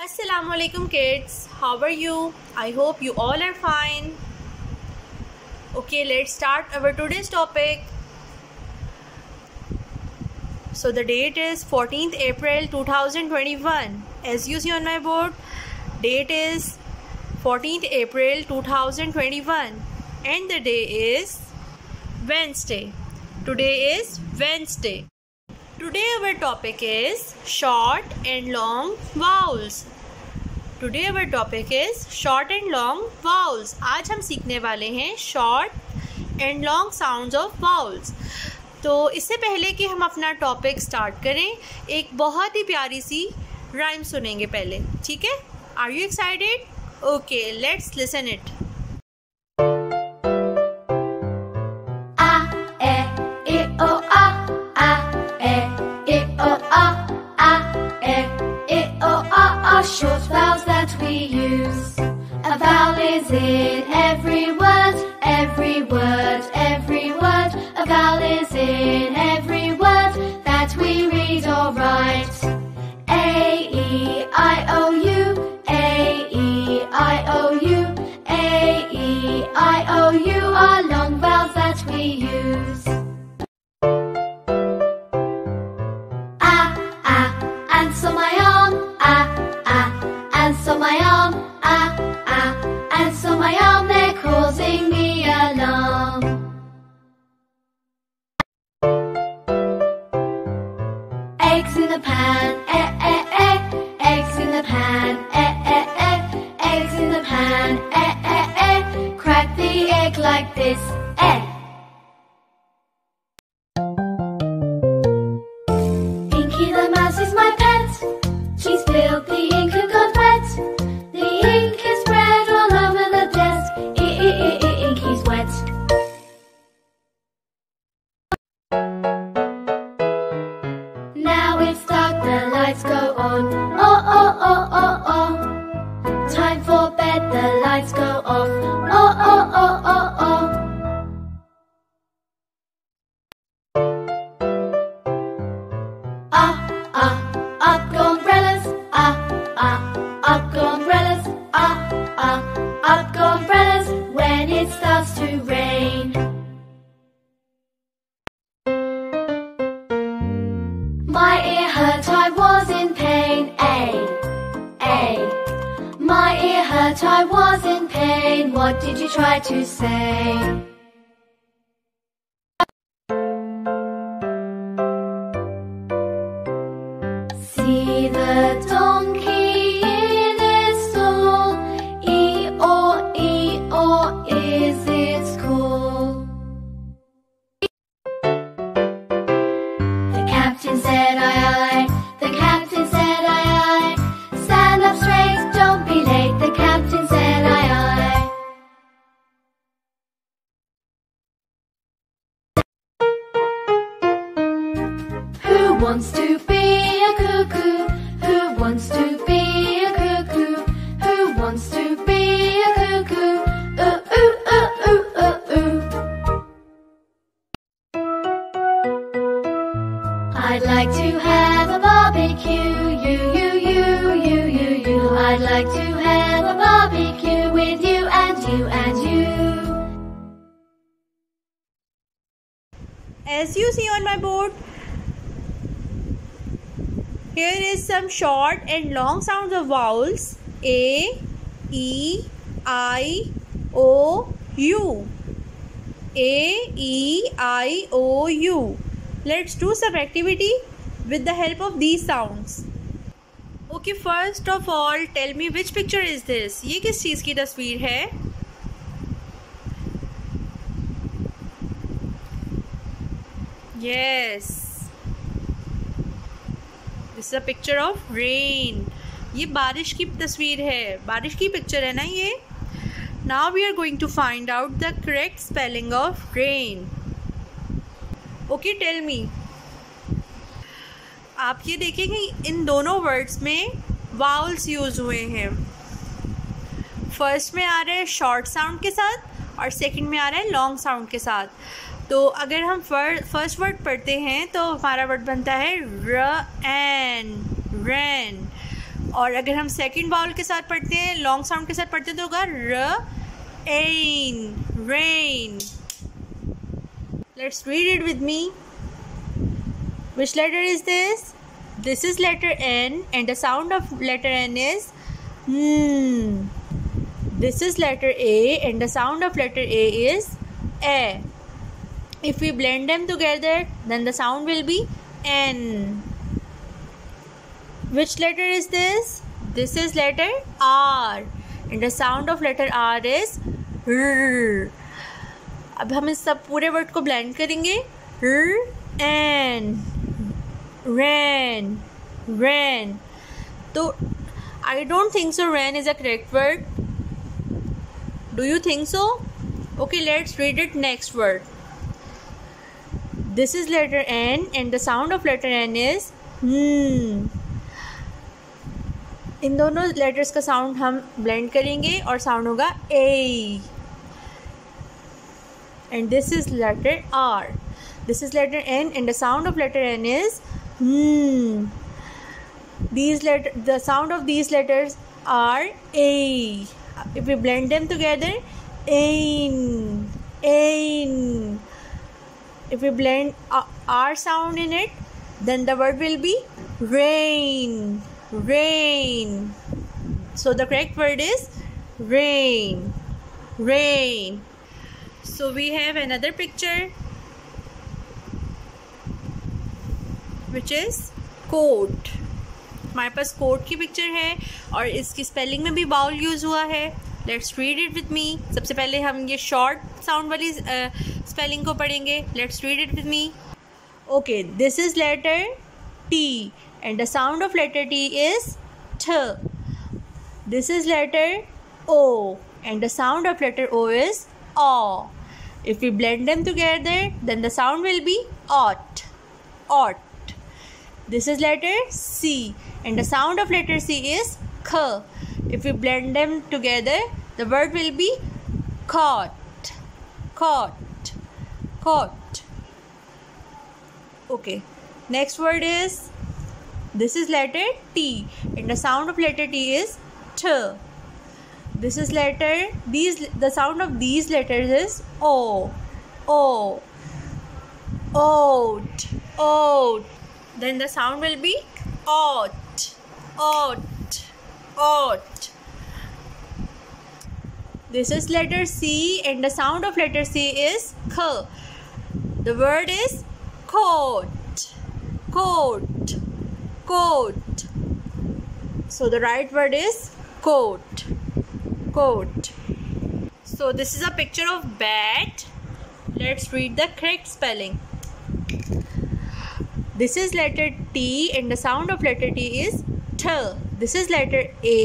Assalamualaikum kids, how are you? I hope you all are fine. Okay, let's start our today's topic. So the date is 14th April 2021. As you see on my board, date is 14th April 2021 and the day is Wednesday. Today is Wednesday. Today our topic is short and long vowels. Today our topic is short and long vowels. आज हम सीखने वाले हैं short and long sounds of vowels. तो इससे पहले कि हम अपना टॉपिक स्टार्ट करें, एक बहुत ही प्यारी सी राइम सुनेंगे पहले, ठीक है? Are you excited? Okay, let's listen it. Short vowels that we use. A vowel is in every word, every word, every word. A vowel is in every word that we read or write. A, E, I, O, U, A, E, I, O, U, A, E, I, O, U are long vowels that we use. And so my arm, and so my arm, and so my arm, they're causing me alarm. Eggs in the pan, eggs in the pan, eggs in the pan, crack the egg like this, Inky the mouse is my pet. She's filled the ink and got wet. The ink is spread all over the desk. Inky's wet. Now it's dark, the lights go on. Oh. Time for bed, the lights go off. Oh. Up go umbrellas, up go umbrellas, up go umbrellas when it starts to rain. My ear hurt, I was in pain, A. My ear hurt, I was in pain, what did you try to say? See the donkey in its stall, E-O, is its call. The captain said aye, the captain said aye, stand up straight, don't be late, the captain said aye. Who wants to be a cuckoo? Who wants to be a cuckoo? Who wants to be a cuckoo? I'd like to have a barbecue, you. I'd like to have a barbecue with you and you and you. As you see on my board, here is some short and long sounds of vowels. A, E, I, O, U. A, E, I, O, U. Let's do some activity with the help of these sounds. Okay, first of all, tell me which picture is this? ये किस चीज़ की तस्वीर है? Yes. This is a picture of rain. ये बारिश की तस्वीर है, बारिश की पिक्चर है ना ये. Now we are going to find out the correct spelling of rain. Okay, tell me. आप ये देखें कि इन दोनों वर्ड्स में वाउल्स यूज हुए हैं. फर्स्ट में आ रहा है शॉर्ट साउंड के साथ और सेकंड में आ रहा है लॉन्ग साउंड के साथ. तो अगर हम फर्स्ट वर्ड पढ़ते हैं तो हमारा वर्ड बनता है रैन. और अगर हम सेकंड बाउल के साथ पढ़ते हैं, लॉन्ग साउंड के साथ पढ़ते हैं तो होगा र एन, rain. Let's read it with me. Which letter is this? This is letter N and the sound of letter N is This is letter A and the sound of letter A is A. If we blend them together, then the sound will be N. Which letter is this? This is letter R and the sound of letter R is R. अब हम इस सब पूरे word को blend करेंगे. रैन, रैन, रैन. तो I don't think so rain is a correct word. Do you think so? Okay, let's read it next word. This is letter N and the sound of letter N is इन दोनों letters का sound हम blend करेंगे और sound होगा A. And this is letter R. This is letter N and the sound of letter N is the sound of these letters are A. If we blend them together, ain, ain. If we blend R sound in it, then the word will be rain, rain. So the correct word is rain, rain. So we have another picture which is coat. हमारे पास coat की picture है और इसकी spelling में भी bowl use हुआ है. Let's read it with मी. सबसे पहले हम ये शॉर्ट साउंड वाली स्पेलिंग को पढ़ेंगे. Let's read it with me. Okay, this is letter T and the sound of letter T is ठ. This is letter O and the sound of letter O is ऑ. If we blend them together, then the sound will be ot, ot. This is letter C and the sound of letter C is kh. If we blend them together, the word will be caught, caught, caught. Okay, next word is, this is letter T and the sound of letter T is th. This is the sound of these letters is O, O, oat, oat. Then the sound will be ot, ot, ot. This is letter C and the sound of letter C is kh. The word is coat, coat, coat. So the right word is coat, coat. So this is a picture of bat. Let's read the correct spelling. This is letter T and the sound of letter T is th. This is letter A.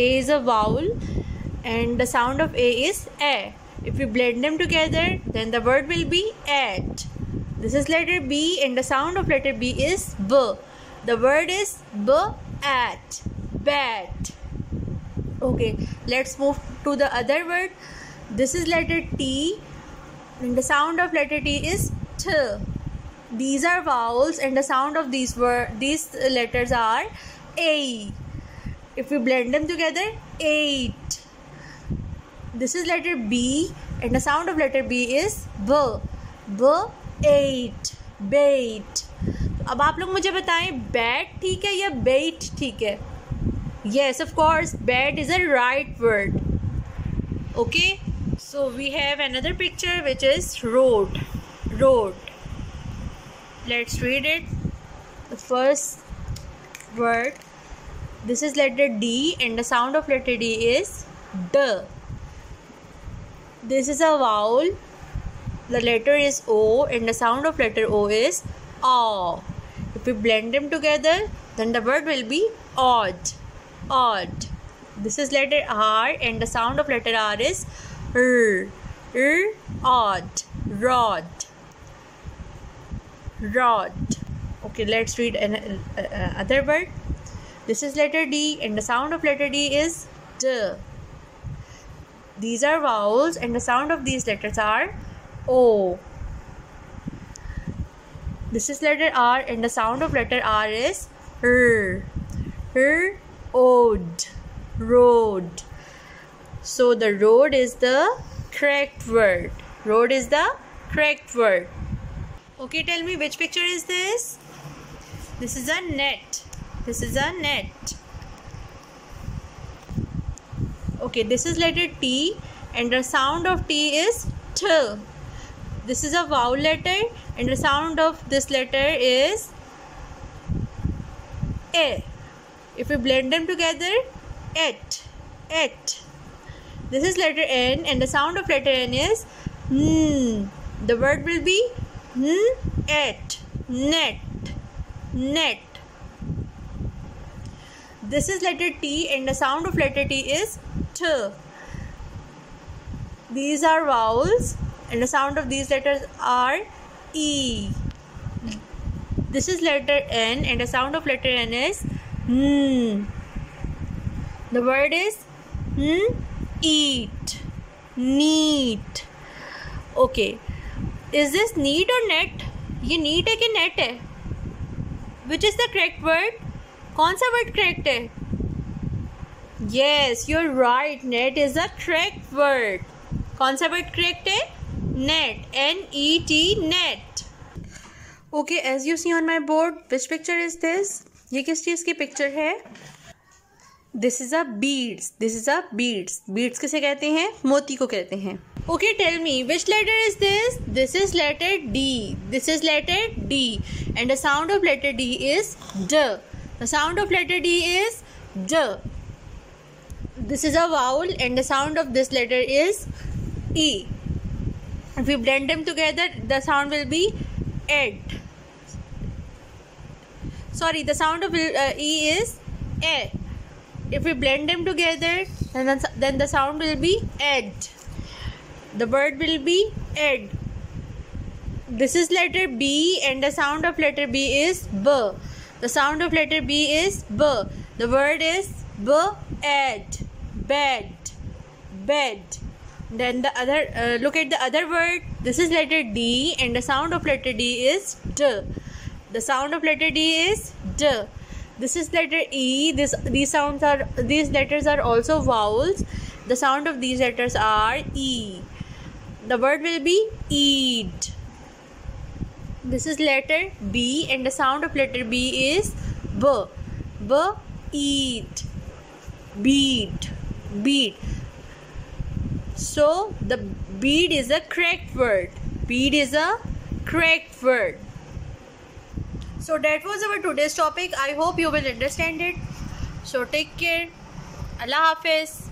A is a vowel and the sound of A is a. If we blend them together, then the word will be at. This is letter B and the sound of letter B is b. The word is b at, bat. Okay, let's move to the other word. This is letter T and the sound of letter T is th. These are vowels and the sound of these letters are A. If we blend them together, 8. This is letter B and the sound of letter B is b. b, 8, bait. अब आप लोग मुझे बताएं, bat ठीक है या bait ठीक है? Yes, of course, bat is a right word. Okay, so we have another picture which is road, road. Let's read it. The first word, this is letter D and the sound of letter D is D. This is a vowel. The letter is O and the sound of letter O is aw. If we blend them together, then the word will be odd, odd. This is letter R and the sound of letter R is r, odd, rod, rod. Okay, let's read another word. This is letter D and the sound of letter D is d. These are vowels and the sound of these letters are O. This is letter R and the sound of letter R is r, Ode. Road. So the road is the correct word. Road is the correct word. Okay, tell me which picture is this? This is a net. This is a net. Okay, this is letter T and the sound of T is T. This is a vowel letter and the sound of this letter is A. If we blend them together, et. This is letter N and the sound of letter N is N. The word will be et. Net. This is letter T and the sound of letter T is T. These are vowels and the sound of these letters are E. This is letter N and the sound of letter N is N. The word is eat. Neat. Okay. Is this neat or net? ये neat है कि net है? Which is the correct word? कौन सा word correct है? Yes, you're right. Net is the correct word. कौन सा word correct है? Net. N-E-T. Net. Okay, as you see on my board, which picture is this? ये किस चीज़ की picture है? This is a beads. This is a beads. Beads किसे कहते हैं? मोती को कहते हैं. Okay, tell me, which letter is this? This is letter D. This is letter D. And the sound of letter D is D. The sound of letter D is D. This is a vowel and the sound of this letter is E. If we blend them together, the sound will be ed. Sorry, the sound of E is E. If we blend them together, then the sound will be ed. The word will be ed. This is letter B and the sound of letter B is B. The sound of letter B is B. The word is bed. Bed. Then the other, look at the other word. This is letter D and the sound of letter D is D. The sound of letter D is D. This is letter E. These letters are also vowels. The sound of these letters are E. The word will be eat. This is letter B and the sound of letter B is B. Eat. Bead. So the bead is a correct word. Bead is a correct word. So that was our today's topic. I hope you will understand it. So take care. Allah Hafiz.